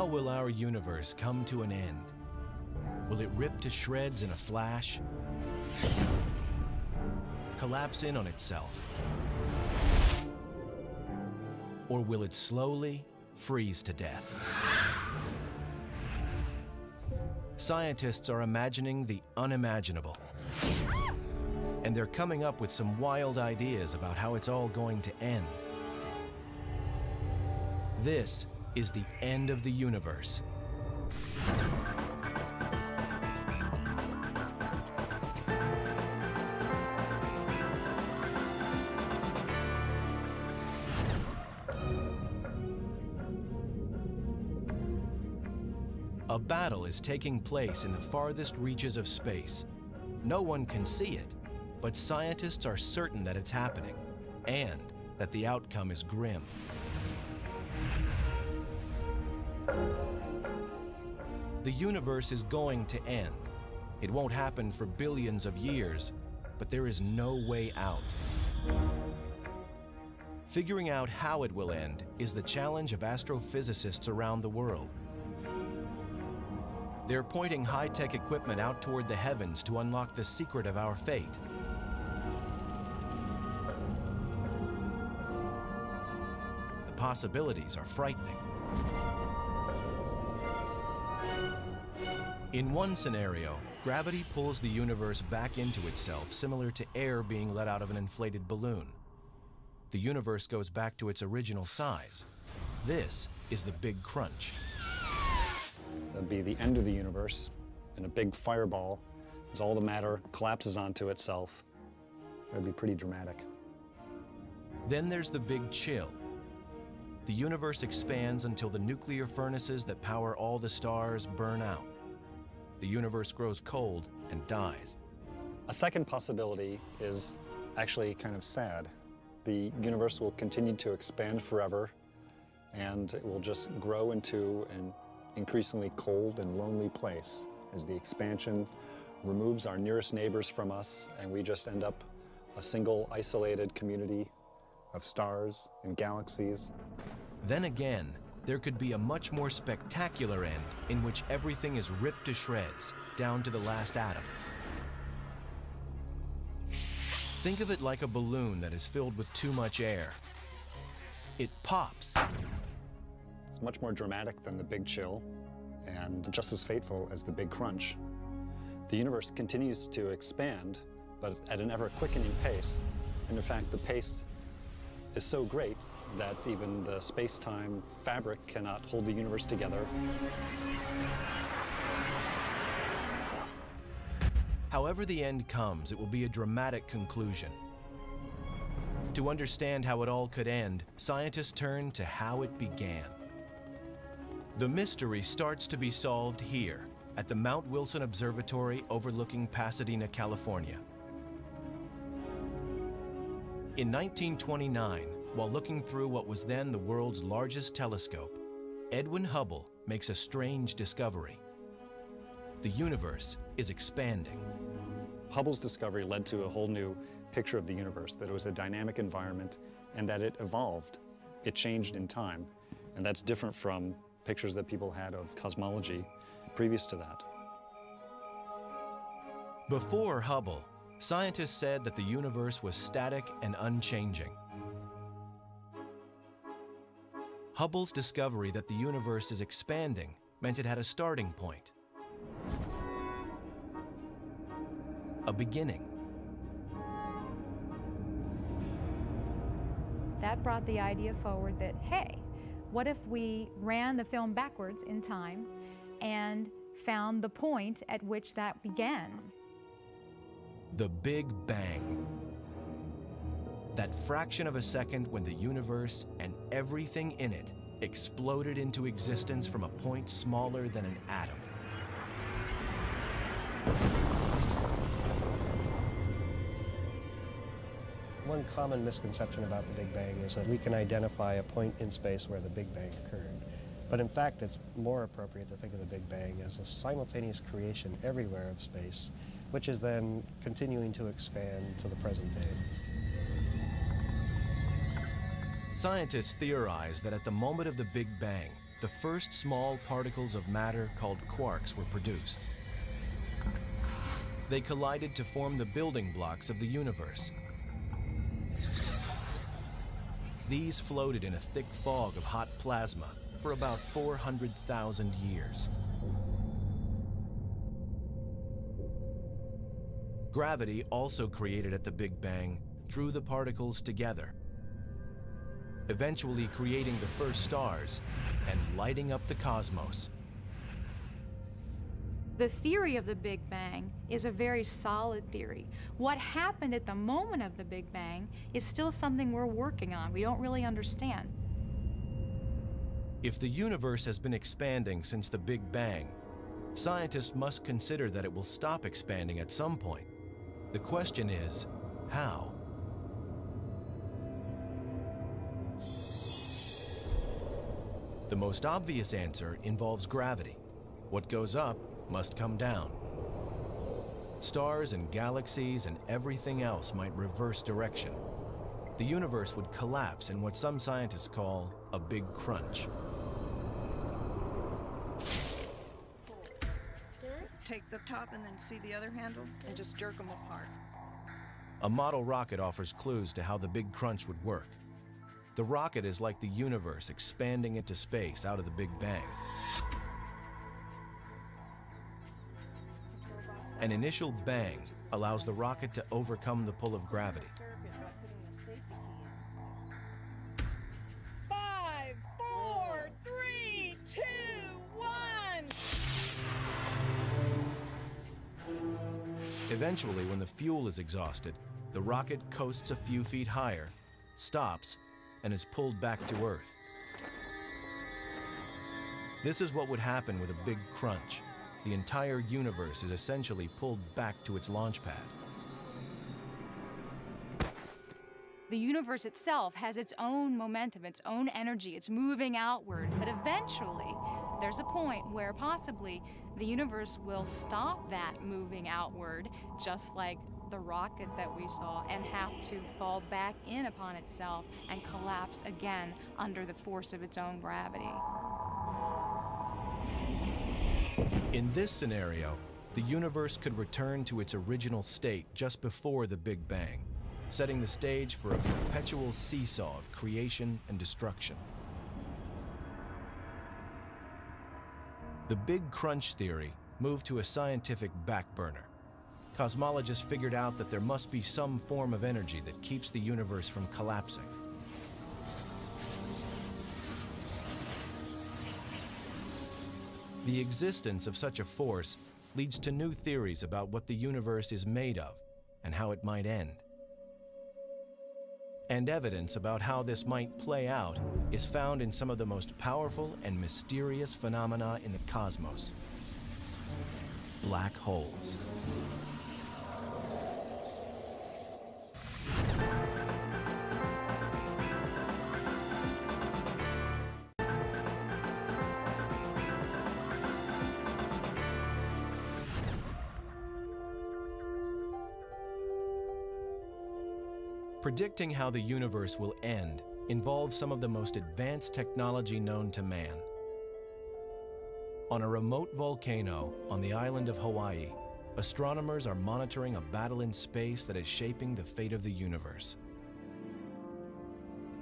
will our universe come to an end? Will it rip to shreds in a flash? Collapse in on itself? Or will it slowly freeze to death? Scientists are imagining the unimaginable. And they're coming up with some wild ideas about how it's all going to end. This is the end of the universe. A battle is taking place in the farthest reaches of space. No one can see it, but scientists are certain that it's happening and that the outcome is grim. The universe is going to end. It won't happen for billions of years, but there is no way out. Figuring out how it will end is the challenge of astrophysicists around the world. They're pointing high-tech equipment out toward the heavens to unlock the secret of our fate. The possibilities are frightening. In one scenario, gravity pulls the universe back into itself, similar to air being let out of an inflated balloon. The universe goes back to its original size. This is the Big Crunch. That'd be the end of the universe, and a big fireball, as all the matter collapses onto itself. That'd be pretty dramatic. Then there's the Big Chill. The universe expands until the nuclear furnaces that power all the stars burn out. The universe grows cold and dies. A second possibility is actually kind of sad. The universe will continue to expand forever, and it will just grow into an increasingly cold and lonely place as the expansion removes our nearest neighbors from us, and we just end up a single isolated community of stars and galaxies. Then again, there could be a much more spectacular end in which everything is ripped to shreds, down to the last atom. Think of it like a balloon that is filled with too much air. It pops. It's much more dramatic than the Big Chill, and just as fateful as the Big Crunch. The universe continues to expand, but at an ever-quickening pace. And in fact, the pace is so great that even the space-time fabric cannot hold the universe together. However the end comes, it will be a dramatic conclusion. To understand how it all could end, scientists turn to how it began. The mystery starts to be solved here, at the Mount Wilson Observatory overlooking Pasadena, California. In 1929, while looking through what was then the world's largest telescope, Edwin Hubble makes a strange discovery. The universe is expanding. Hubble's discovery led to a whole new picture of the universe, that it was a dynamic environment and that it evolved. It changed in time, and that's different from pictures that people had of cosmology previous to that. Before Hubble, scientists said that the universe was static and unchanging. Hubble's discovery that the universe is expanding meant it had a starting point, a beginning. That brought the idea forward that, hey, what if we ran the film backwards in time and found the point at which that began? The Big Bang. That fraction of a second when the universe and everything in it exploded into existence from a point smaller than an atom. One common misconception about the Big Bang is that we can identify a point in space where the Big Bang occurred. But in fact, it's more appropriate to think of the Big Bang as a simultaneous creation everywhere of space, which is then continuing to expand to the present day. Scientists theorize that at the moment of the Big Bang, the first small particles of matter called quarks were produced. They collided to form the building blocks of the universe. These floated in a thick fog of hot plasma for about 400,000 years. Gravity, also created at the Big Bang, drew the particles together, eventually creating the first stars and lighting up the cosmos. The theory of the Big Bang is a very solid theory. What happened at the moment of the Big Bang is still something we're working on. We don't really understand. If the universe has been expanding since the Big Bang, scientists must consider that it will stop expanding at some point. The question is, how? The most obvious answer involves gravity. What goes up must come down. Stars and galaxies and everything else might reverse direction. The universe would collapse in what some scientists call a big crunch. Take the top and then see the other handle and just jerk them apart. A model rocket offers clues to how the big crunch would work. The rocket is like the universe expanding into space out of the Big Bang. An initial bang allows the rocket to overcome the pull of gravity. 5, 4, 3, 2, 1. Eventually, when the fuel is exhausted, the rocket coasts a few feet higher, stops, and is pulled back to Earth. This is what would happen with a big crunch. The entire universe is essentially pulled back to its launch pad. The universe itself has its own momentum, its own energy. It's moving outward. But eventually, there's a point where possibly the universe will stop that moving outward, just like the rocket that we saw, and have to fall back in upon itself and collapse again under the force of its own gravity. In this scenario, the universe could return to its original state just before the Big Bang, setting the stage for a perpetual seesaw of creation and destruction. The Big Crunch theory moved to a scientific back burner. Cosmologists figured out that there must be some form of energy that keeps the universe from collapsing. The existence of such a force leads to new theories about what the universe is made of and how it might end. And evidence about how this might play out is found in some of the most powerful and mysterious phenomena in the cosmos: black holes. Predicting how the universe will end involves some of the most advanced technology known to man. On a remote volcano on the island of Hawaii, astronomers are monitoring a battle in space that is shaping the fate of the universe.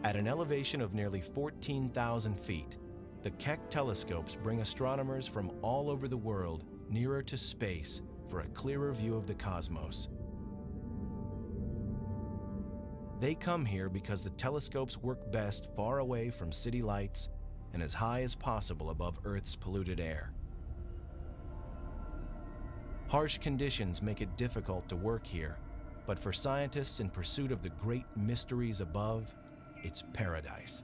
At an elevation of nearly 14,000 feet, the Keck telescopes bring astronomers from all over the world nearer to space for a clearer view of the cosmos. They come here because the telescopes work best far away from city lights and as high as possible above Earth's polluted air. Harsh conditions make it difficult to work here, but for scientists in pursuit of the great mysteries above, it's paradise.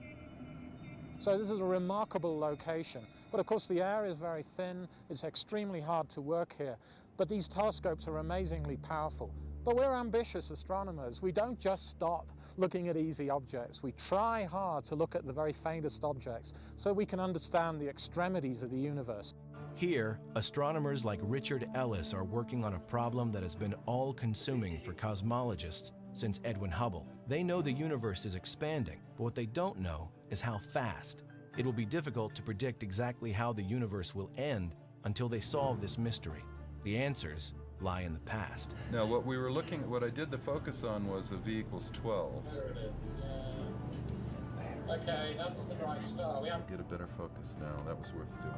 So this is a remarkable location, but of course the air is very thin, it's extremely hard to work here, but these telescopes are amazingly powerful. But we're ambitious astronomers. We don't just stop looking at easy objects. We try hard to look at the very faintest objects so we can understand the extremities of the universe. Here, astronomers like Richard Ellis are working on a problem that has been all-consuming for cosmologists since Edwin Hubble. They know the universe is expanding, but what they don't know is how fast. It will be difficult to predict exactly how the universe will end until they solve this mystery. The answers lie in the past. Now, what I did the focus on was a V equals 12. There it is, yeah. Okay, that's the dry star. Get a better focus now. That was worth doing.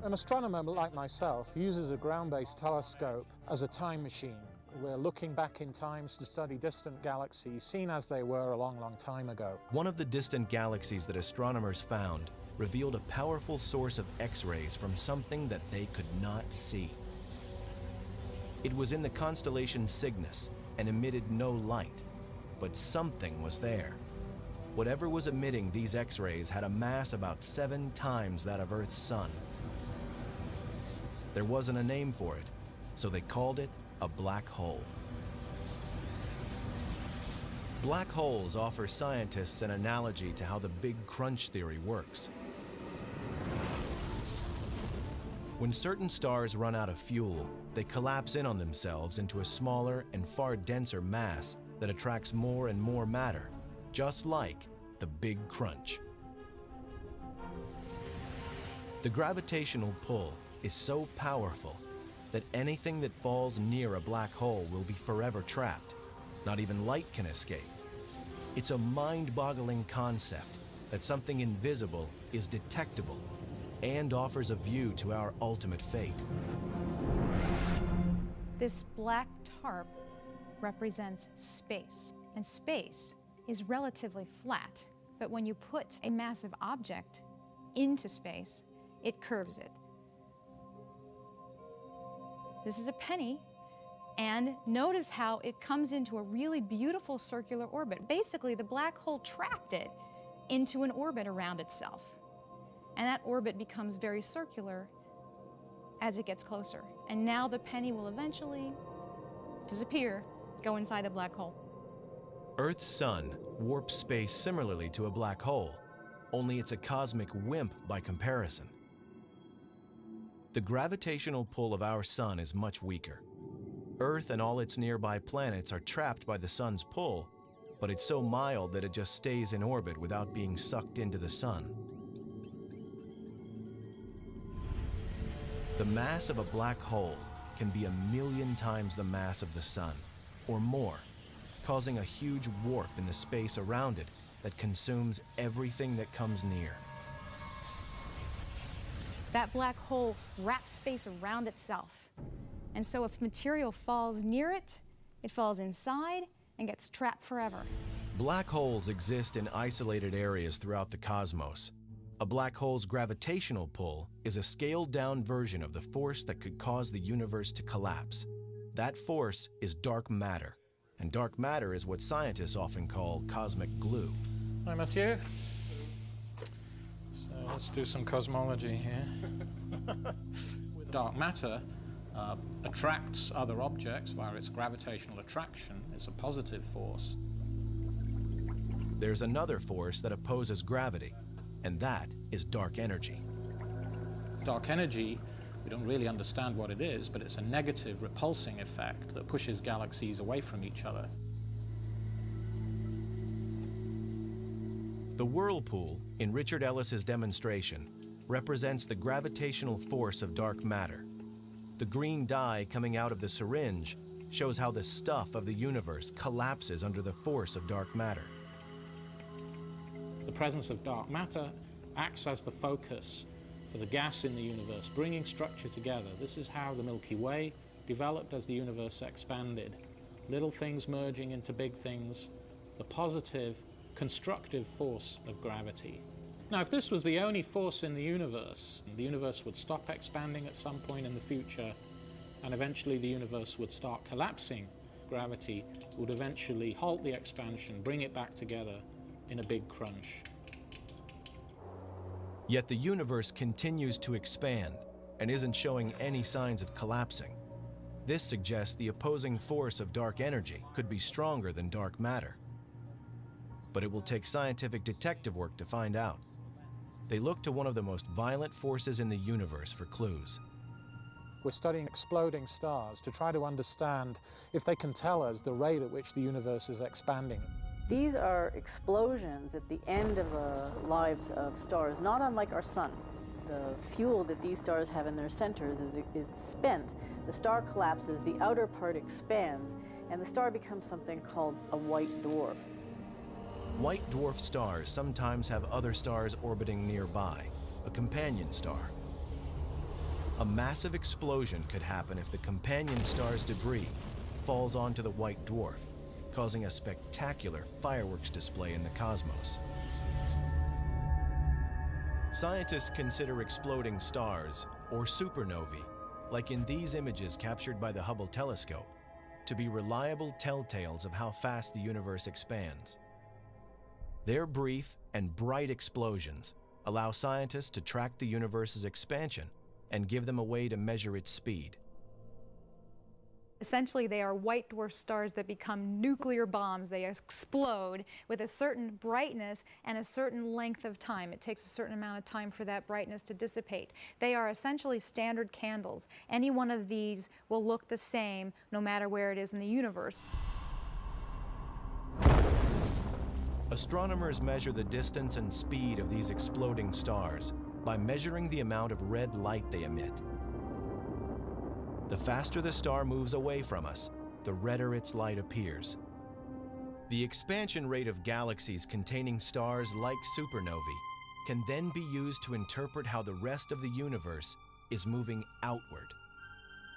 An astronomer like myself uses a ground-based telescope as a time machine. We're looking back in time to study distant galaxies, seen as they were a long, long time ago. One of the distant galaxies that astronomers found revealed a powerful source of X-rays from something that they could not see. It was in the constellation Cygnus and emitted no light, but something was there. Whatever was emitting these X-rays had a mass about 7 times that of Earth's sun. There wasn't a name for it, so they called it a black hole. Black holes offer scientists an analogy to how the Big Crunch theory works. When certain stars run out of fuel, they collapse in on themselves into a smaller and far denser mass that attracts more and more matter, just like the Big Crunch. The gravitational pull is so powerful that anything that falls near a black hole will be forever trapped. Not even light can escape. It's a mind-boggling concept that something invisible is detectable and offers a view to our ultimate fate. This black tarp represents space, and space is relatively flat, but when you put a massive object into space, it curves it. This is a penny, and notice how it comes into a really beautiful circular orbit. Basically, the black hole trapped it into an orbit around itself. And that orbit becomes very circular as it gets closer. And now the penny will eventually disappear, go inside the black hole. Earth's sun warps space similarly to a black hole, only it's a cosmic wimp by comparison. The gravitational pull of our sun is much weaker. Earth and all its nearby planets are trapped by the sun's pull, but it's so mild that it just stays in orbit without being sucked into the sun. The mass of a black hole can be 1,000,000 times the mass of the sun, or more, causing a huge warp in the space around it that consumes everything that comes near. That black hole wraps space around itself. And so if material falls near it, it falls inside and gets trapped forever. Black holes exist in isolated areas throughout the cosmos. A black hole's gravitational pull is a scaled-down version of the force that could cause the universe to collapse. That force is dark matter, and dark matter is what scientists often call cosmic glue. Hi, Matthew. So let's do some cosmology here. Dark matter attracts other objects via its gravitational attraction. It's a positive force. There's another force that opposes gravity, and that is dark energy. Dark energy, we don't really understand what it is, but it's a negative repulsing effect that pushes galaxies away from each other. The whirlpool in Richard Ellis's demonstration represents the gravitational force of dark matter. The green dye coming out of the syringe shows how the stuff of the universe collapses under the force of dark matter. The presence of dark matter acts as the focus for the gas in the universe, bringing structure together. This is how the Milky Way developed as the universe expanded. Little things merging into big things, the positive, constructive force of gravity. Now, if this was the only force in the universe would stop expanding at some point in the future, and eventually the universe would start collapsing. Gravity would eventually halt the expansion, bring it back together in a big crunch. Yet the universe continues to expand and isn't showing any signs of collapsing. This suggests the opposing force of dark energy could be stronger than dark matter. But it will take scientific detective work to find out. They look to one of the most violent forces in the universe for clues. We're studying exploding stars to try to understand if they can tell us the rate at which the universe is expanding. These are explosions at the end of the lives of stars, not unlike our sun. The fuel that these stars have in their centers is spent. The star collapses, the outer part expands, and the star becomes something called a white dwarf. White dwarf stars sometimes have other stars orbiting nearby, a companion star. A massive explosion could happen if the companion star's debris falls onto the white dwarf, causing a spectacular fireworks display in the cosmos. Scientists consider exploding stars, or supernovae, like in these images captured by the Hubble telescope, to be reliable telltales of how fast the universe expands. Their brief and bright explosions allow scientists to track the universe's expansion and give them a way to measure its speed. Essentially, they are white dwarf stars that become nuclear bombs. They explode with a certain brightness and a certain length of time. It takes a certain amount of time for that brightness to dissipate. They are essentially standard candles. Any one of these will look the same no matter where it is in the universe. Astronomers measure the distance and speed of these exploding stars by measuring the amount of red light they emit. The faster the star moves away from us, the redder its light appears. The expansion rate of galaxies containing stars like supernovae can then be used to interpret how the rest of the universe is moving outward.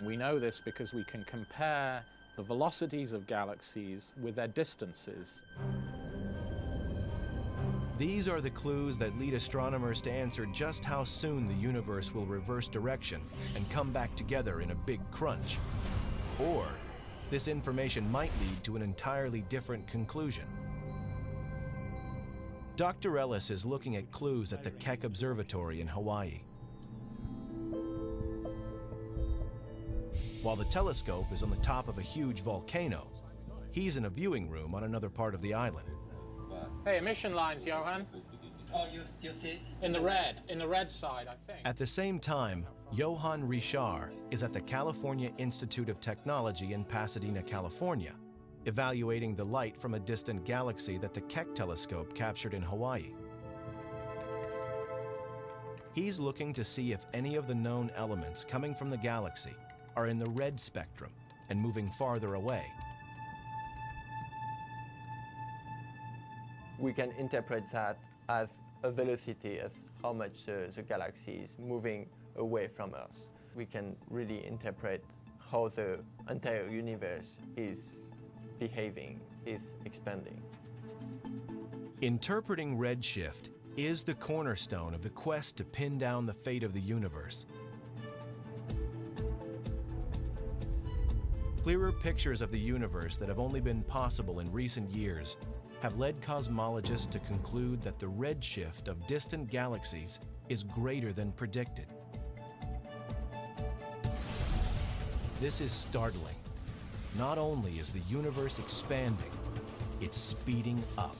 We know this because we can compare the velocities of galaxies with their distances. These are the clues that lead astronomers to answer just how soon the universe will reverse direction and come back together in a big crunch. Or, this information might lead to an entirely different conclusion. Dr. Ellis is looking at clues at the Keck Observatory in Hawaii. While the telescope is on the top of a huge volcano, he's in a viewing room on another part of the island. Hey, emission lines, Johan. Oh, you see it? In the red side, I think. At the same time, Johan Richard is at the California Institute of Technology in Pasadena, California, evaluating the light from a distant galaxy that the Keck telescope captured in Hawaii. He's looking to see if any of the known elements coming from the galaxy are in the red spectrum and moving farther away. We can interpret that as a velocity, as how much the galaxy is moving away from us. We can really interpret how the entire universe is behaving, is expanding. Interpreting redshift is the cornerstone of the quest to pin down the fate of the universe. Clearer pictures of the universe that have only been possible in recent years have led cosmologists to conclude that the redshift of distant galaxies is greater than predicted. This is startling. Not only is the universe expanding, it's speeding up.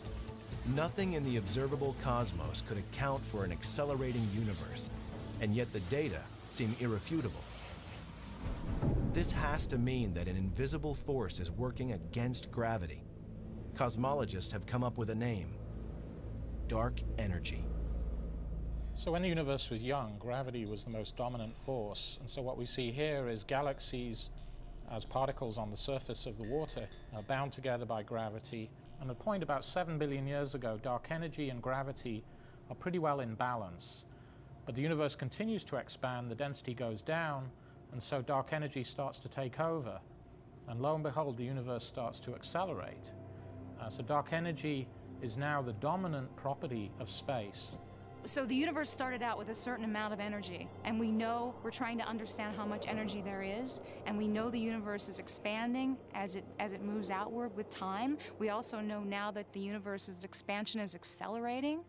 Nothing in the observable cosmos could account for an accelerating universe, and yet the data seem irrefutable. This has to mean that an invisible force is working against gravity. Cosmologists have come up with a name: dark energy. So when the universe was young, gravity was the most dominant force. And so what we see here is galaxies as particles on the surface of the water are bound together by gravity. And at a point about 7 billion years ago, dark energy and gravity are pretty well in balance. But the universe continues to expand, the density goes down, and so dark energy starts to take over. And lo and behold, the universe starts to accelerate. So dark energy is now the dominant property of space. So the universe started out with a certain amount of energy, and we know we're trying to understand how much energy there is, and we know the universe is expanding as it moves outward with time. We also know now that the universe's expansion is accelerating,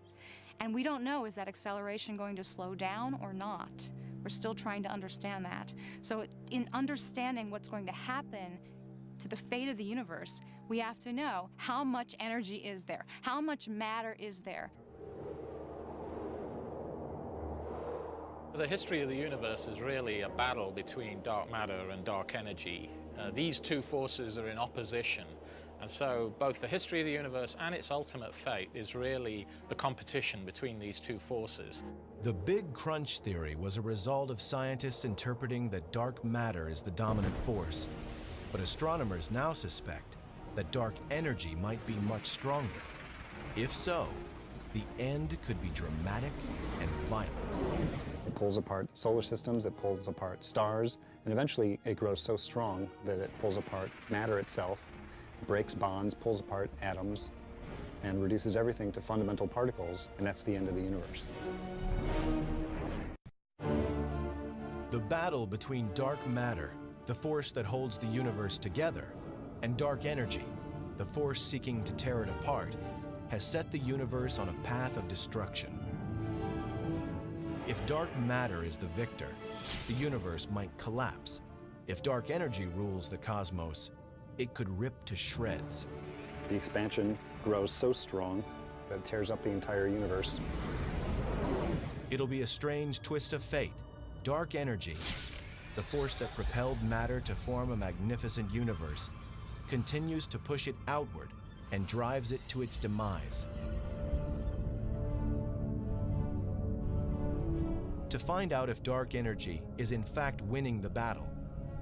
and we don't know, is that acceleration going to slow down or not? We're still trying to understand that. So in understanding what's going to happen to the fate of the universe, we have to know how much energy is there, how much matter is there. The history of the universe is really a battle between dark matter and dark energy. These two forces are in opposition, And so both the history of the universe and its ultimate fate is really the competition between these two forces. The Big Crunch theory was a result of scientists interpreting that dark matter is the dominant force. But astronomers now suspect that dark energy might be much stronger. If so, the end could be dramatic and violent. It pulls apart solar systems, it pulls apart stars, and eventually it grows so strong that it pulls apart matter itself, breaks bonds, pulls apart atoms, and reduces everything to fundamental particles, and that's the end of the universe. The battle between dark matter, the force that holds the universe together, and dark energy, the force seeking to tear it apart, has set the universe on a path of destruction. If dark matter is the victor, the universe might collapse. If dark energy rules the cosmos, it could rip to shreds. The expansion grows so strong that it tears up the entire universe. It'll be a strange twist of fate. Dark energy, the force that propelled matter to form a magnificent universe, continues to push it outward and drives it to its demise. To find out if dark energy is in fact winning the battle,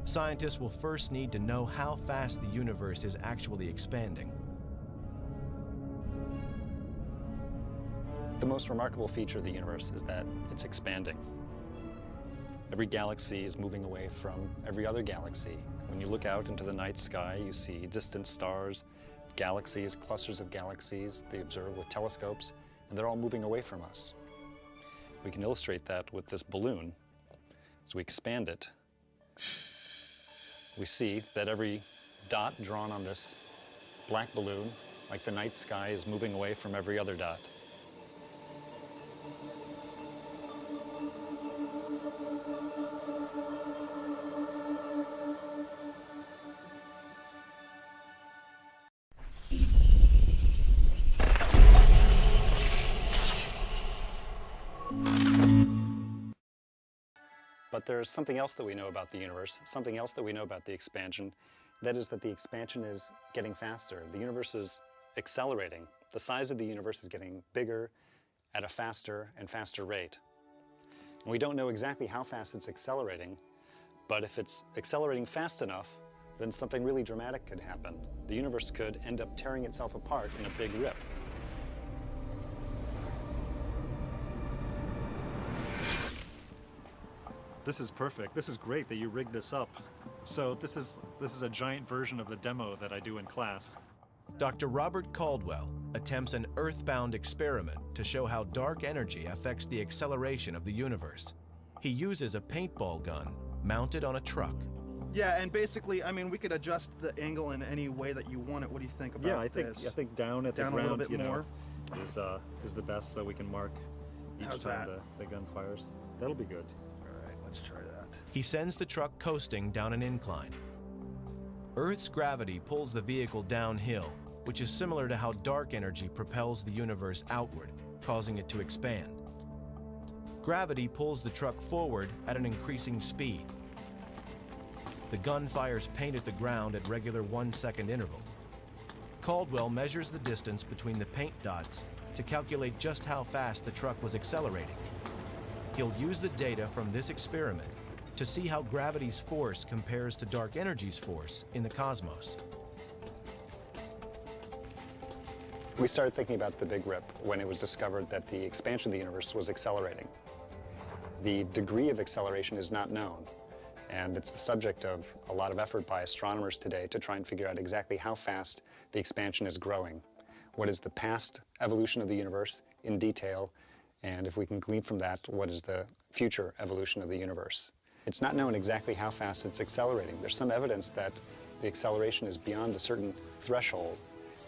scientists will first need to know how fast the universe is actually expanding. The most remarkable feature of the universe is that it's expanding. Every galaxy is moving away from every other galaxy. When you look out into the night sky, you see distant stars, galaxies, clusters of galaxies they observe with telescopes, and they're all moving away from us. We can illustrate that with this balloon. As we expand it, we see that every dot drawn on this black balloon, like the night sky, is moving away from every other dot. But there's something else that we know about the universe, something else that we know about the expansion. That is that the expansion is getting faster. The universe is accelerating. The size of the universe is getting bigger at a faster and faster rate. And we don't know exactly how fast it's accelerating, but if it's accelerating fast enough, then something really dramatic could happen. The universe could end up tearing itself apart in a big rip. This is perfect. This is great that you rigged this up. So this is a giant version of the demo that I do in class. Dr. Robert Caldwell attempts an earthbound experiment to show how dark energy affects the acceleration of the universe. He uses a paintball gun mounted on a truck. Yeah, and basically, I mean, we could adjust the angle in any way that you want it. What do you think about this? I think down at the Down ground, a little bit more. is the best, so we can mark each How's time that? the gun fires. That'll be good. All right, let's try that. He sends the truck coasting down an incline. Earth's gravity pulls the vehicle downhill, which is similar to how dark energy propels the universe outward, causing it to expand. Gravity pulls the truck forward at an increasing speed. The gun fires paint at the ground at regular 1-second intervals. Caldwell measures the distance between the paint dots to calculate just how fast the truck was accelerating. He'll use the data from this experiment to see how gravity's force compares to dark energy's force in the cosmos. We started thinking about the Big Rip when it was discovered that the expansion of the universe was accelerating. The degree of acceleration is not known, and it's the subject of a lot of effort by astronomers today to try and figure out exactly how fast the expansion is growing. What is the past evolution of the universe in detail, and if we can glean from that, what is the future evolution of the universe? It's not known exactly how fast it's accelerating. There's some evidence that the acceleration is beyond a certain threshold,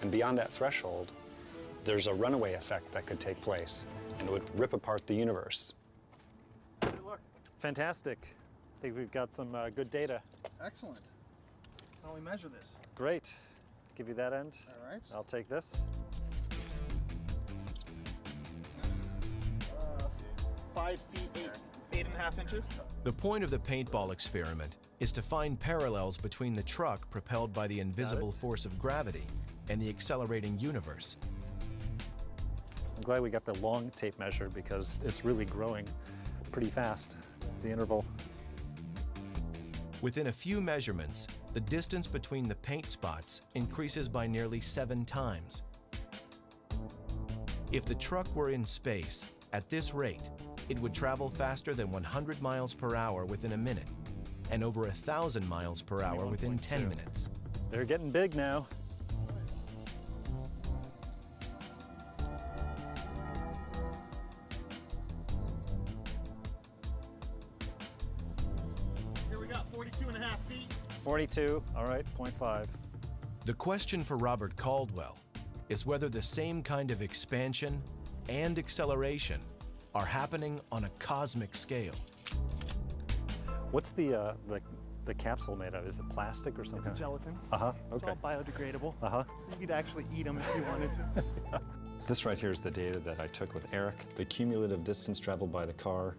and beyond that threshold, there's a runaway effect that could take place, and it would rip apart the universe. Good luck. Fantastic. I think we've got some good data. Excellent. How do we measure this? Great. Give you that end. All right. I'll take this. 5 feet 8.5 inches. The point of the paintball experiment is to find parallels between the truck propelled by the invisible force of gravity and the accelerating universe. I'm glad we got the long tape measure because it's really growing pretty fast, the interval. Within a few measurements, the distance between the paint spots increases by nearly 7 times. If the truck were in space, at this rate, it would travel faster than 100 miles per hour within a minute, and over 1,000 miles per hour within 10 minutes. They're getting big now. Here we got 42.5 feet. 42, all right, 0.5. The question for Robert Caldwell is whether the same kind of expansion and acceleration are happening on a cosmic scale. What's the capsule made of? Is it plastic or something? Gelatin. Uh-huh, It's okay. all biodegradable. Uh-huh. So you could actually eat them if you wanted to. This right here is the data that I took with Eric, the cumulative distance traveled by the car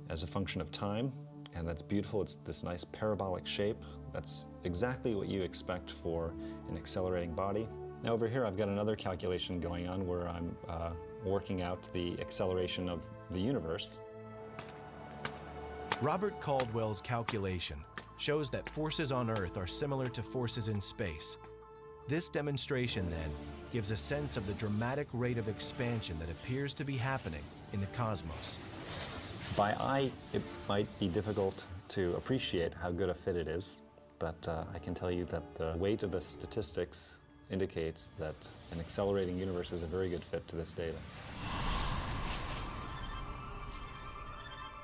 as a function of time, and that's beautiful. It's this nice parabolic shape. That's exactly what you expect for an accelerating body. Now over here I've got another calculation going on where I'm working out the acceleration of the universe. Robert Caldwell's calculation shows that forces on Earth are similar to forces in space. This demonstration, then, gives a sense of the dramatic rate of expansion that appears to be happening in the cosmos. By eye, it might be difficult to appreciate how good a fit it is, but I can tell you that the weight of the statistics indicates that an accelerating universe is a very good fit to this data.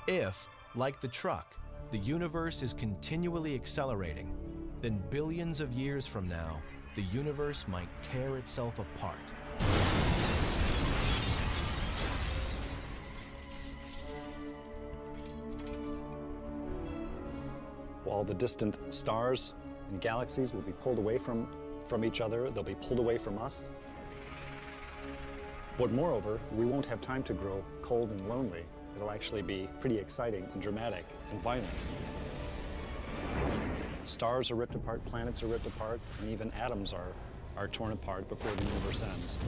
If, like the truck, the universe is continually accelerating, then billions of years from now, the universe might tear itself apart. All the distant stars and galaxies will be pulled away from each other. They'll be pulled away from us. But moreover, we won't have time to grow cold and lonely. It'll actually be pretty exciting and dramatic and violent. Stars are ripped apart, planets are ripped apart, and even atoms are torn apart before the universe ends.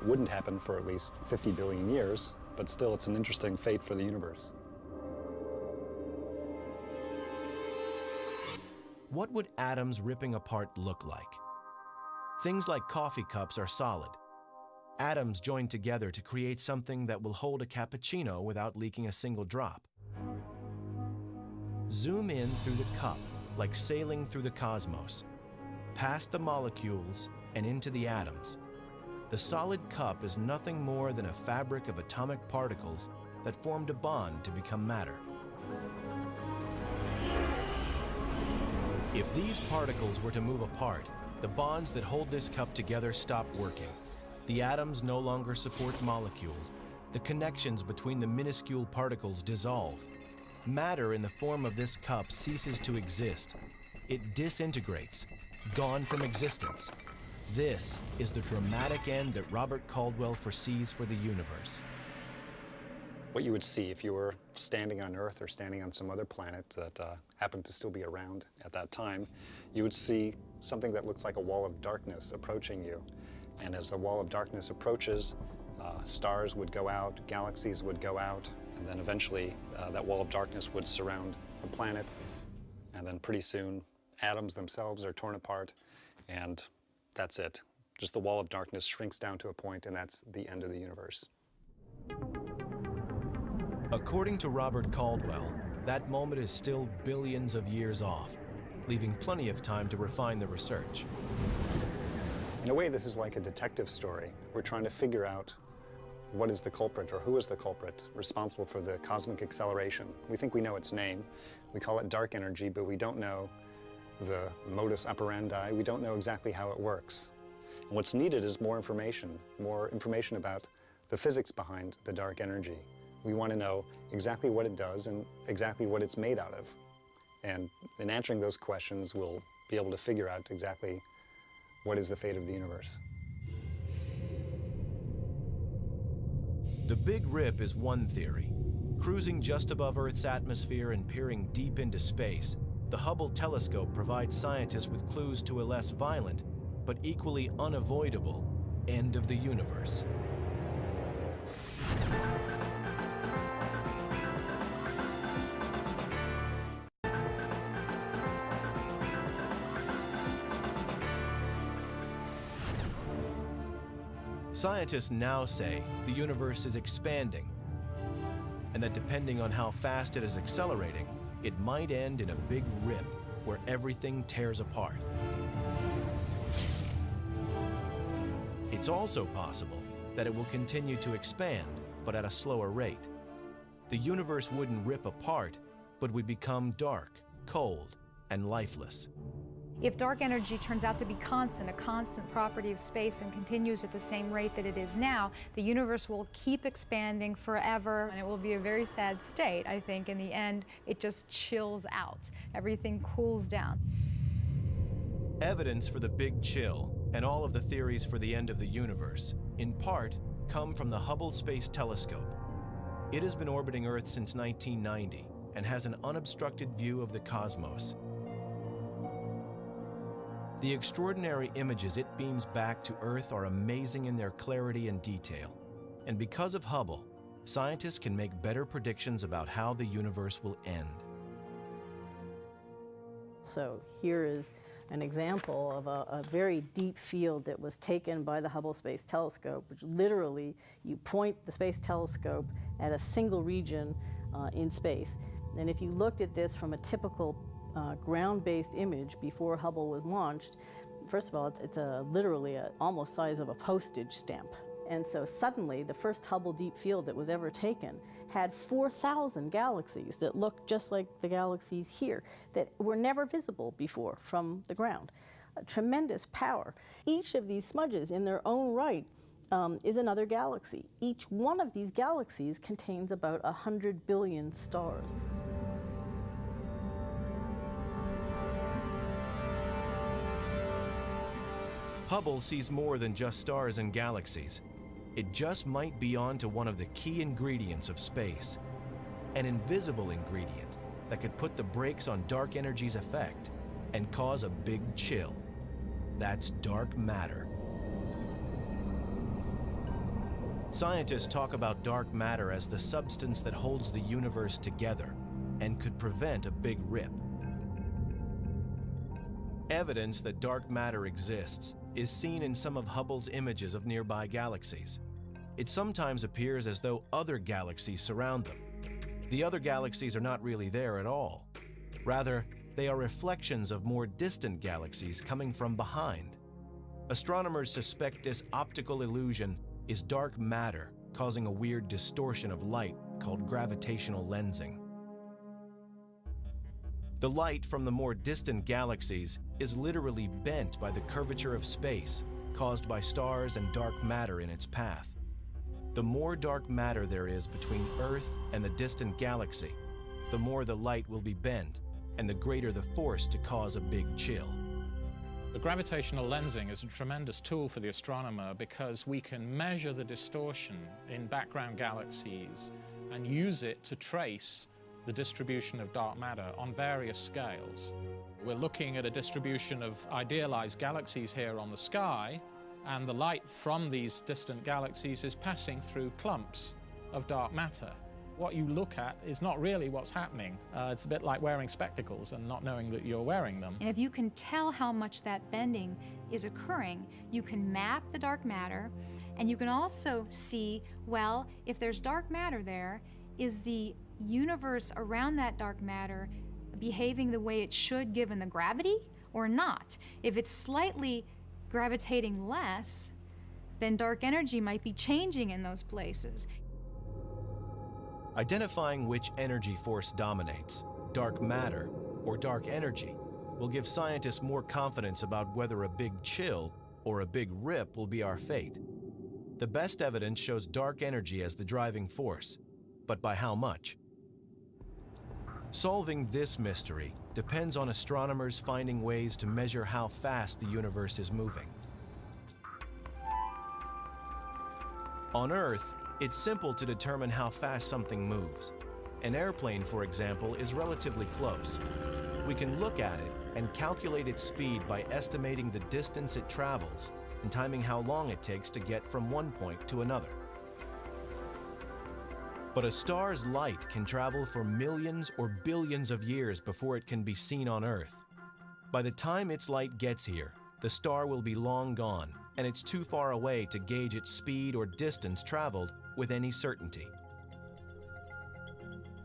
It wouldn't happen for at least 50 billion years, but still it's an interesting fate for the universe. What would atoms ripping apart look like? Things like coffee cups are solid. Atoms join together to create something that will hold a cappuccino without leaking a single drop. Zoom in through the cup, like sailing through the cosmos, past the molecules and into the atoms. The solid cup is nothing more than a fabric of atomic particles that formed a bond to become matter. If these particles were to move apart, the bonds that hold this cup together stop working. The atoms no longer support molecules. The connections between the minuscule particles dissolve. Matter in the form of this cup ceases to exist. It disintegrates, gone from existence. This is the dramatic end that Robert Caldwell foresees for the universe. What you would see if you were standing on Earth or standing on some other planet that happened to still be around at that time, you would see something that looks like a wall of darkness approaching you. And as the wall of darkness approaches, stars would go out, galaxies would go out, and then eventually that wall of darkness would surround a planet. And then pretty soon, atoms themselves are torn apart, and that's it. Just the wall of darkness shrinks down to a point, and that's the end of the universe. According to Robert Caldwell, that moment is still billions of years off, leaving plenty of time to refine the research. In a way, this is like a detective story. We're trying to figure out what is the culprit, or who is the culprit responsible for the cosmic acceleration. We think we know its name. We call it dark energy, but we don't know the modus operandi. We don't know exactly how it works. And what's needed is more information about the physics behind the dark energy. We want to know exactly what it does and exactly what it's made out of. And in answering those questions, we'll be able to figure out exactly what is the fate of the universe. The Big Rip is one theory. Cruising just above Earth's atmosphere and peering deep into space, the Hubble telescope provides scientists with clues to a less violent, but equally unavoidable, end of the universe. Scientists now say the universe is expanding, and that depending on how fast it is accelerating, it might end in a big rip where everything tears apart. It's also possible that it will continue to expand, but at a slower rate. The universe wouldn't rip apart, but would become dark, cold, and lifeless. If dark energy turns out to be constant, a constant property of space, and continues at the same rate that it is now, the universe will keep expanding forever, and it will be a very sad state. I think in the end, it just chills out. Everything cools down. Evidence for the Big Chill and all of the theories for the end of the universe, in part, come from the Hubble Space Telescope. It has been orbiting Earth since 1990 and has an unobstructed view of the cosmos. The extraordinary images it beams back to Earth are amazing in their clarity and detail. And because of Hubble, scientists can make better predictions about how the universe will end. So here is an example of a very deep field that was taken by the Hubble Space Telescope, which literally you point the space telescope at a single region in space. And if you looked at this from a typical ground-based image before Hubble was launched, first of all, it's literally almost size of a postage stamp. And so suddenly, the first Hubble deep field that was ever taken had 4,000 galaxies that looked just like the galaxies here, that were never visible before from the ground. A tremendous power. Each of these smudges in their own right is another galaxy. Each one of these galaxies contains about 100 billion stars. Hubble sees more than just stars and galaxies. It just might be onto one of the key ingredients of space, an invisible ingredient that could put the brakes on dark energy's effect and cause a big chill. That's dark matter. Scientists talk about dark matter as the substance that holds the universe together and could prevent a big rip. Evidence that dark matter exists is seen in some of Hubble's images of nearby galaxies. It sometimes appears as though other galaxies surround them. The other galaxies are not really there at all. Rather, they are reflections of more distant galaxies coming from behind. Astronomers suspect this optical illusion is dark matter causing a weird distortion of light called gravitational lensing. The light from the more distant galaxies is literally bent by the curvature of space caused by stars and dark matter in its path. The more dark matter there is between Earth and the distant galaxy, the more the light will be bent and the greater the force to cause a big chill. The gravitational lensing is a tremendous tool for the astronomer because we can measure the distortion in background galaxies and use it to trace the distribution of dark matter on various scales. We're looking at a distribution of idealized galaxies here on the sky, and the light from these distant galaxies is passing through clumps of dark matter. What you look at is not really what's happening. It's a bit like wearing spectacles and not knowing that you're wearing them. And if you can tell how much that bending is occurring, you can map the dark matter, and you can also see, well, if there's dark matter there, is the universe around that dark matter behaving the way it should given the gravity or not? If it's slightly gravitating less, then dark energy might be changing in those places. Identifying which energy force dominates, dark matter or dark energy, will give scientists more confidence about whether a big chill or a big rip will be our fate. The best evidence shows dark energy as the driving force, but by how much? Solving this mystery depends on astronomers finding ways to measure how fast the universe is moving. On Earth, it's simple to determine how fast something moves. An airplane, for example, is relatively close. We can look at it and calculate its speed by estimating the distance it travels and timing how long it takes to get from one point to another. But a star's light can travel for millions or billions of years before it can be seen on Earth. By the time its light gets here, the star will be long gone, and it's too far away to gauge its speed or distance traveled with any certainty.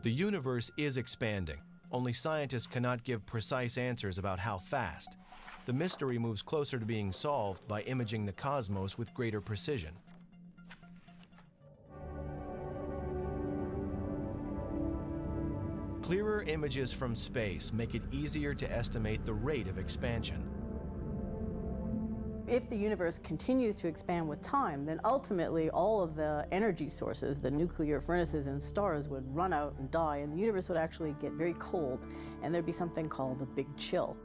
The universe is expanding, only scientists cannot give precise answers about how fast. The mystery moves closer to being solved by imaging the cosmos with greater precision. Clearer images from space make it easier to estimate the rate of expansion. If the universe continues to expand with time, then ultimately all of the energy sources, the nuclear furnaces in stars, would run out and die, and the universe would actually get very cold, and there'd be something called a big chill.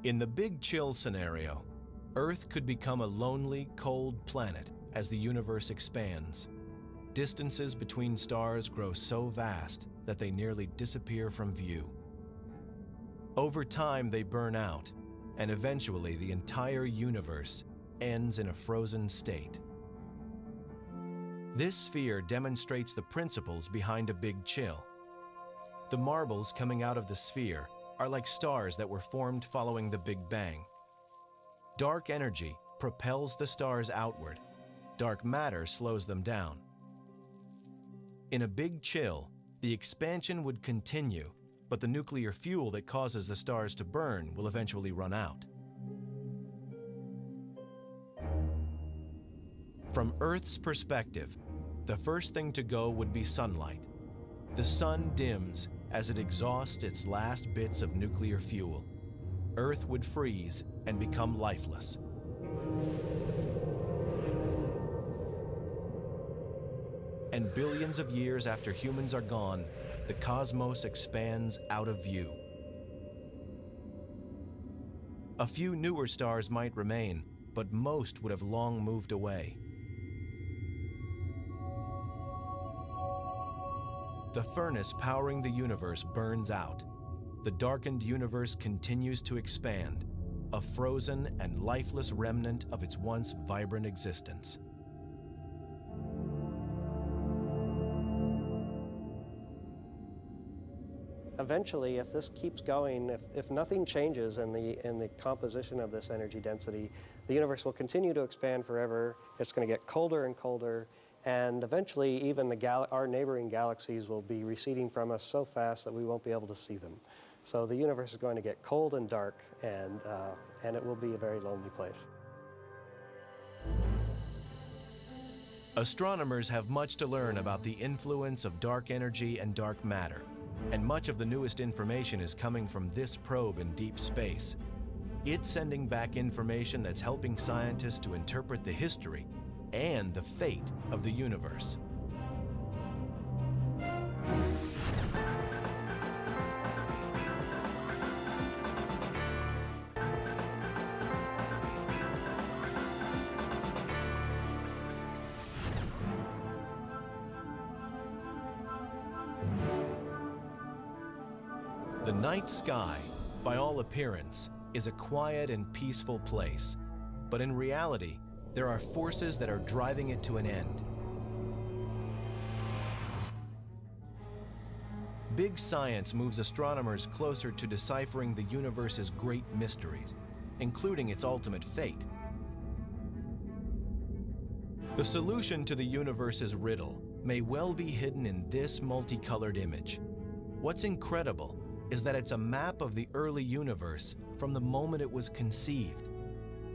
In the big chill scenario, Earth could become a lonely, cold planet as the universe expands. Distances between stars grow so vast that they nearly disappear from view. Over time, they burn out, and eventually the entire universe ends in a frozen state. This sphere demonstrates the principles behind a big chill. The marbles coming out of the sphere are like stars that were formed following the Big Bang. Dark energy propels the stars outward. Dark matter slows them down. In a big chill, the expansion would continue, but the nuclear fuel that causes the stars to burn will eventually run out. From Earth's perspective, the first thing to go would be sunlight. The sun dims as it exhausts its last bits of nuclear fuel. Earth would freeze and become lifeless. And billions of years after humans are gone, the cosmos expands out of view. A few newer stars might remain, but most would have long moved away. The furnace powering the universe burns out. The darkened universe continues to expand, a frozen and lifeless remnant of its once vibrant existence. Eventually, if this keeps going, if nothing changes in the composition of this energy density, the universe will continue to expand forever. It's going to get colder and colder, and eventually even our neighboring galaxies will be receding from us so fast that we won't be able to see them. So the universe is going to get cold and dark, and it will be a very lonely place. Astronomers have much to learn about the influence of dark energy and dark matter, and much of the newest information is coming from this probe in deep space. It's sending back information that's helping scientists to interpret the history and the fate of the universe. The night sky, by all appearance, is a quiet and peaceful place, but in reality, there are forces that are driving it to an end. Big science moves astronomers closer to deciphering the universe's great mysteries, including its ultimate fate. The solution to the universe's riddle may well be hidden in this multicolored image. What's incredible is that it's a map of the early universe from the moment it was conceived.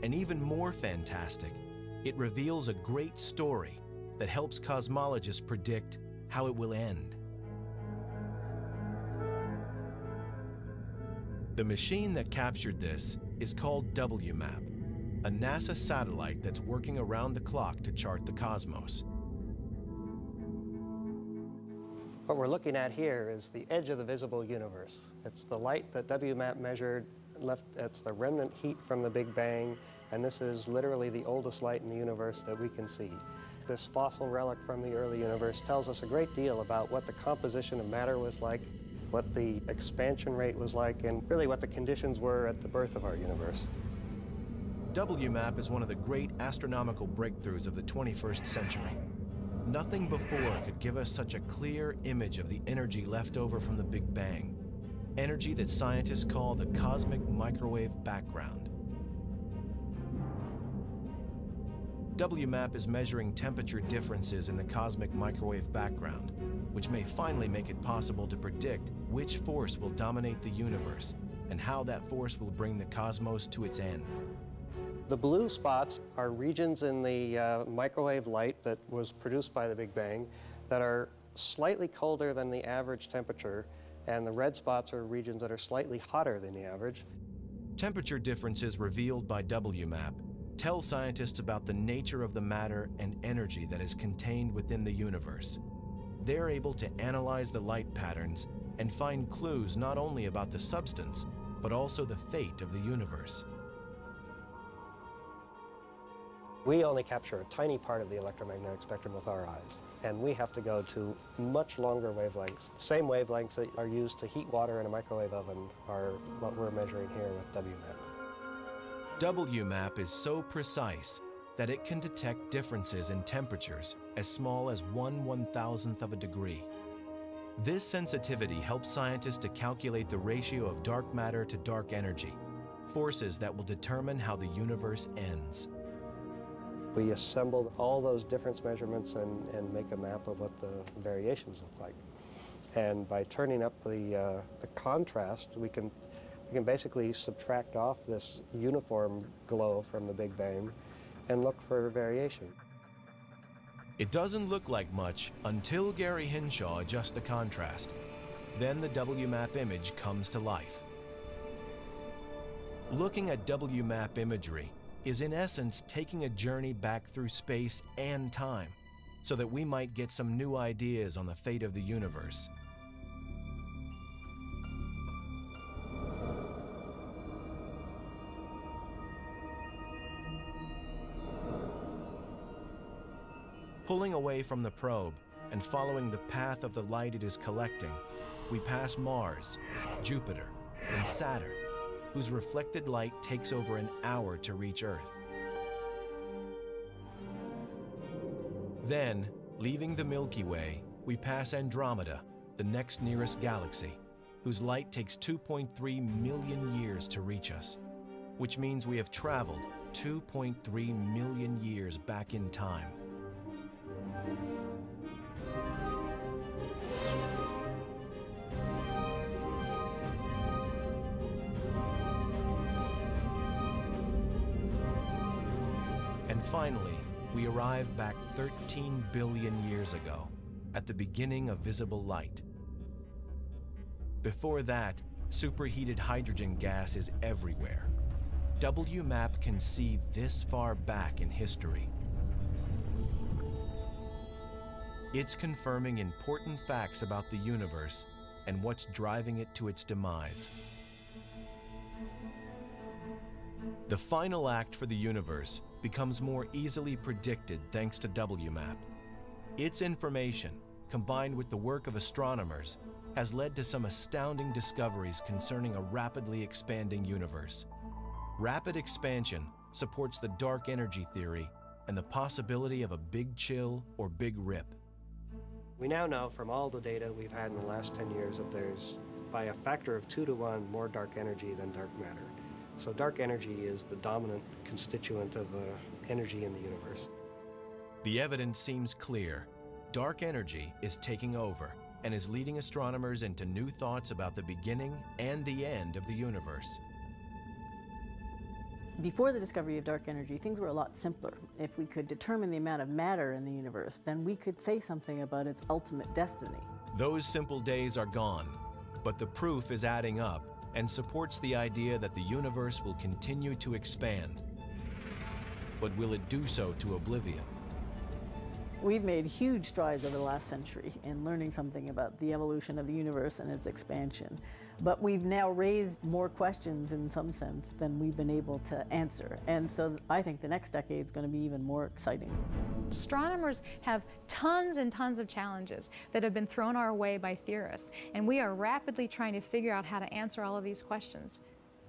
And even more fantastic, it reveals a great story that helps cosmologists predict how it will end. The machine that captured this is called WMAP, a NASA satellite that's working around the clock to chart the cosmos. What we're looking at here is the edge of the visible universe. It's the light that WMAP measured, it's the remnant heat from the Big Bang, and this is literally the oldest light in the universe that we can see. This fossil relic from the early universe tells us a great deal about what the composition of matter was like, what the expansion rate was like, and really what the conditions were at the birth of our universe. WMAP is one of the great astronomical breakthroughs of the 21st century. Nothing before could give us such a clear image of the energy left over from the Big Bang, energy that scientists call the cosmic microwave background. WMAP is measuring temperature differences in the cosmic microwave background, which may finally make it possible to predict which force will dominate the universe and how that force will bring the cosmos to its end. The blue spots are regions in the microwave light that was produced by the Big Bang that are slightly colder than the average temperature, and the red spots are regions that are slightly hotter than the average. Temperature differences revealed by WMAP tell scientists about the nature of the matter and energy that is contained within the universe. They're able to analyze the light patterns and find clues not only about the substance, but also the fate of the universe. We only capture a tiny part of the electromagnetic spectrum with our eyes, and we have to go to much longer wavelengths. The same wavelengths that are used to heat water in a microwave oven are what we're measuring here with WMAP. WMAP is so precise that it can detect differences in temperatures as small as 1/1000th of a degree. This sensitivity helps scientists to calculate the ratio of dark matter to dark energy, forces that will determine how the universe ends. We assembled all those difference measurements and make a map of what the variations look like. And by turning up the contrast, we can basically subtract off this uniform glow from the Big Bang and look for variation. It doesn't look like much until Gary Hinshaw adjusts the contrast. Then the WMAP image comes to life. Looking at WMAP imagery is in essence taking a journey back through space and time so that we might get some new ideas on the fate of the universe. Pulling away from the probe and following the path of the light it is collecting, we pass Mars, Jupiter, and Saturn, whose reflected light takes over an hour to reach Earth. Then, leaving the Milky Way, we pass Andromeda, the next nearest galaxy, whose light takes 2.3 million years to reach us, which means we have traveled 2.3 million years back in time. And finally, we arrive back 13 billion years ago, at the beginning of visible light. Before that, superheated hydrogen gas is everywhere. WMAP can see this far back in history. It's confirming important facts about the universe and what's driving it to its demise. The final act for the universe becomes more easily predicted thanks to WMAP. Its information, combined with the work of astronomers, has led to some astounding discoveries concerning a rapidly expanding universe. Rapid expansion supports the dark energy theory and the possibility of a big chill or big rip. We now know from all the data we've had in the last 10 years that there's, by a factor of 2 to 1, more dark energy than dark matter. So dark energy is the dominant constituent of energy in the universe. The evidence seems clear. Dark energy is taking over and is leading astronomers into new thoughts about the beginning and the end of the universe. Before the discovery of dark energy, things were a lot simpler. If we could determine the amount of matter in the universe, then we could say something about its ultimate destiny. Those simple days are gone, but the proof is adding up and supports the idea that the universe will continue to expand. But will it do so to oblivion? We've made huge strides over the last century in learning something about the evolution of the universe and its expansion. But we've now raised more questions in some sense than we've been able to answer. And so I think the next decade is going to be even more exciting. Astronomers have tons and tons of challenges that have been thrown our way by theorists, and we are rapidly trying to figure out how to answer all of these questions.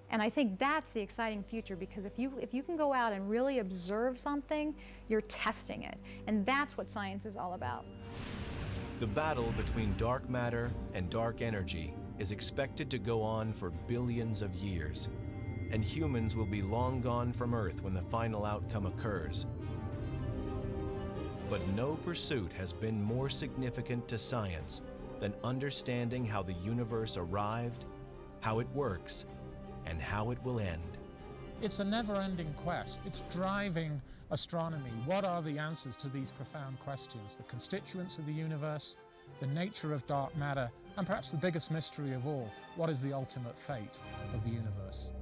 And I think that's the exciting future, because if you can go out and really observe something, you're testing it. And that's what science is all about. The battle between dark matter and dark energy is expected to go on for billions of years, and humans will be long gone from Earth when the final outcome occurs. But no pursuit has been more significant to science than understanding how the universe arrived, how it works, and how it will end. It's a never-ending quest. It's driving astronomy. What are the answers to these profound questions? The constituents of the universe, the nature of dark matter, and perhaps the biggest mystery of all, what is the ultimate fate of the universe?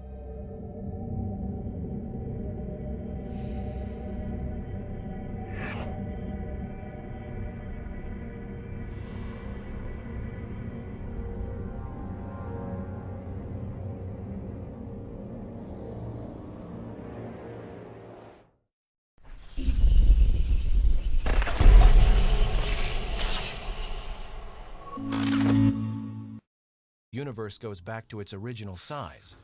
The universe goes back to its original size.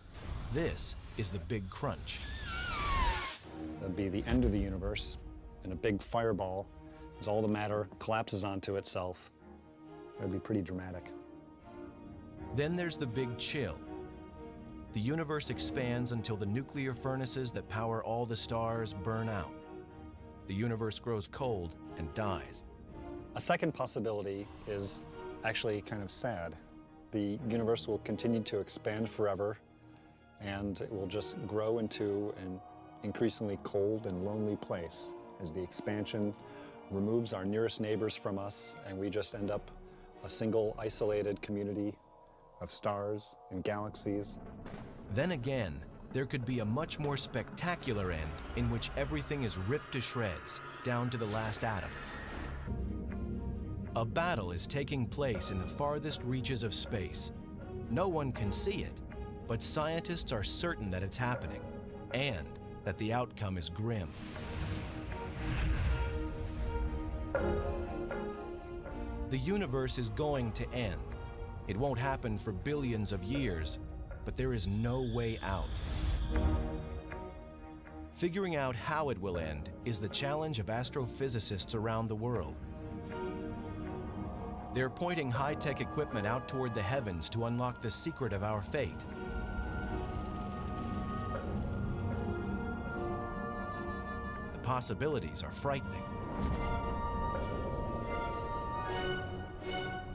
This is the Big Crunch. That'd be the end of the universe, and a big fireball, as all the matter collapses onto itself. That'd be pretty dramatic. Then there's the Big Chill. The universe expands until the nuclear furnaces that power all the stars burn out. The universe grows cold and dies. A second possibility is actually kind of sad. The universe will continue to expand forever, and it will just grow into an increasingly cold and lonely place as the expansion removes our nearest neighbors from us, and we just end up a single isolated community of stars and galaxies. Then again, there could be a much more spectacular end in which everything is ripped to shreds, down to the last atom. A battle is taking place in the farthest reaches of space. No one can see it, but scientists are certain that it's happening, and that the outcome is grim. The universe is going to end. It won't happen for billions of years, but there is no way out. Figuring out how it will end is the challenge of astrophysicists around the world. They're pointing high-tech equipment out toward the heavens to unlock the secret of our fate. The possibilities are frightening.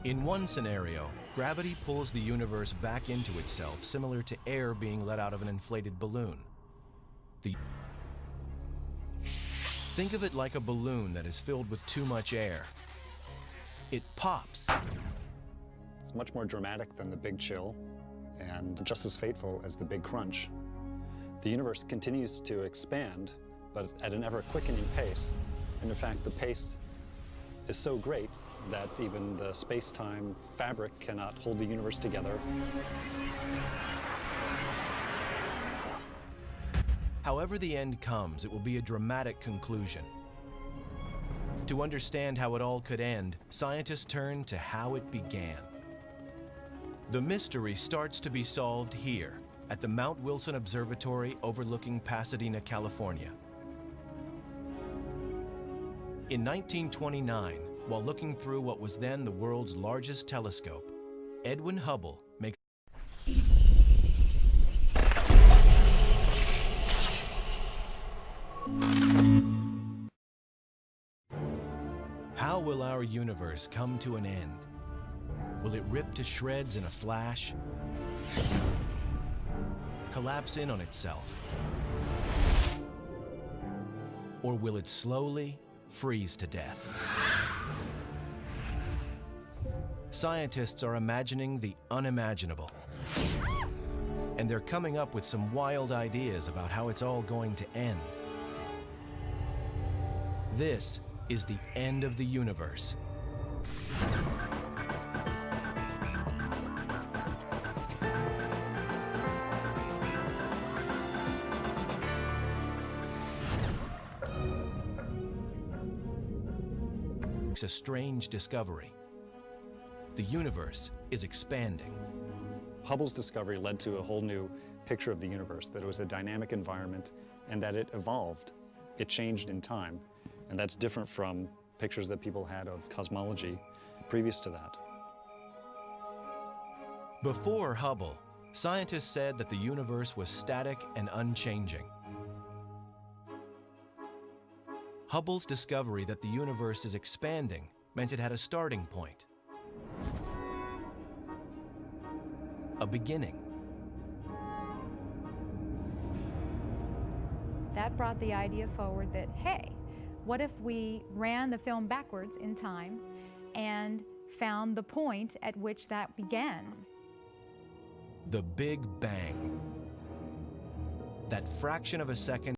In one scenario, gravity pulls the universe back into itself, similar to air being let out of an inflated balloon. Think of it like a balloon that is filled with too much air. It pops. It's much more dramatic than the Big Chill, and just as fateful as the Big Crunch. The universe continues to expand, but at an ever-quickening pace. And in fact, the pace is so great that even the space-time fabric cannot hold the universe together. However the end comes, it will be a dramatic conclusion. To understand how it all could end, scientists turn to how it began. The mystery starts to be solved here, at the Mount Wilson Observatory overlooking Pasadena, California. In 1929, while looking through what was then the world's largest telescope, Edwin Hubble makes How will our universe come to an end? Will it rip to shreds in a flash? Collapse in on itself? Or will it slowly freeze to death? Scientists are imagining the unimaginable. And they're coming up with some wild ideas about how it's all going to end. This is the end of the universe. It's a strange discovery. The universe is expanding. Hubble's discovery led to a whole new picture of the universe, that it was a dynamic environment and that it evolved. It changed in time, and that's different from pictures that people had of cosmology previous to that. Before Hubble, scientists said that the universe was static and unchanging. Hubble's discovery that the universe is expanding meant it had a starting point, a beginning. That brought the idea forward that, hey, what if we ran the film backwards in time and found the point at which that began? The Big Bang. That fraction of a second